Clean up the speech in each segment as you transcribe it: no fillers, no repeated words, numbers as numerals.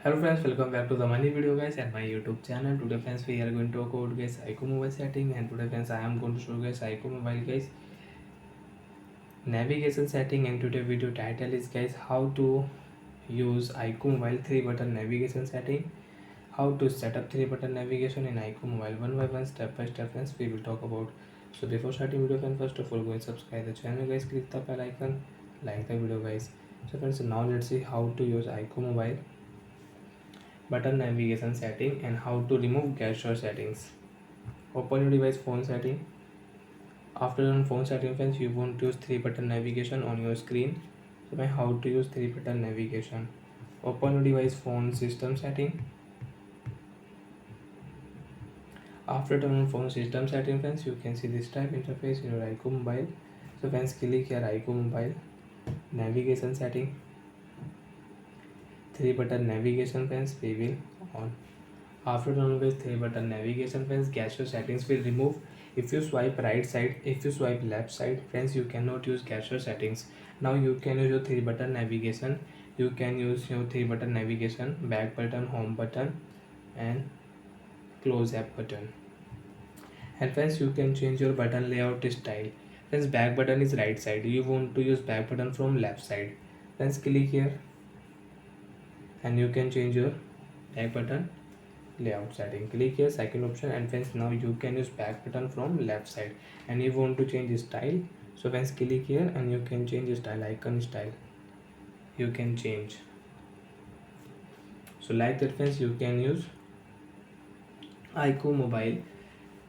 Hello friends, welcome back to the money video guys at my YouTube channel. Today friends we are going to talk about guys iqoo mobile setting, and today friends I am going to show guys iqoo mobile guys navigation setting. And today video title is guys how to use iqoo mobile 3 button navigation setting, how to set up 3 button navigation in iqoo mobile. One by one, step by step friends we will talk about. So before starting video friends, first of all go and subscribe the channel guys, click the bell icon, like the video guys. So friends, now let's see how to use iqoo mobile button navigation setting and how to remove gesture settings. Open your device phone setting. After on phone setting friends, you want to use 3 button navigation on your screen. So by how to use 3 button navigation. Open your device phone system setting. After turn on phone system setting friends, you can see this type interface in your iqoo mobile. So friends, click here iqoo mobile navigation setting, 3 button navigation friends we will on. After turn with 3 button navigation friends, gesture settings will remove. If you swipe right side, if you swipe left side friends, you cannot use gesture settings. Now you can use your 3 button navigation. You can use your 3 button navigation, back button, home button and close app button. And friends, you can change your button layout style. Friends, back button is right side, you want to use back button from left side. Friends, click here and you can change your back button layout setting. Click here second option, and friends, now you can use back button from left side. And you want to change style, so friends, click here and you can change style, icon style you can change. So like that friends, you can use iqoo mobile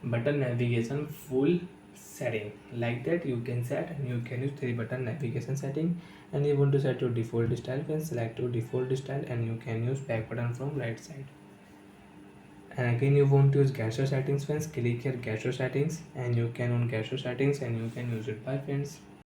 button navigation full setting. Like that you can set, and you can use 3 button navigation setting. And you want to set your default style friends, select your default style and you can use back button from right side. And again, you want to use gesture settings friends, click here gesture settings and you can on gesture settings and you can use it. Bye friends.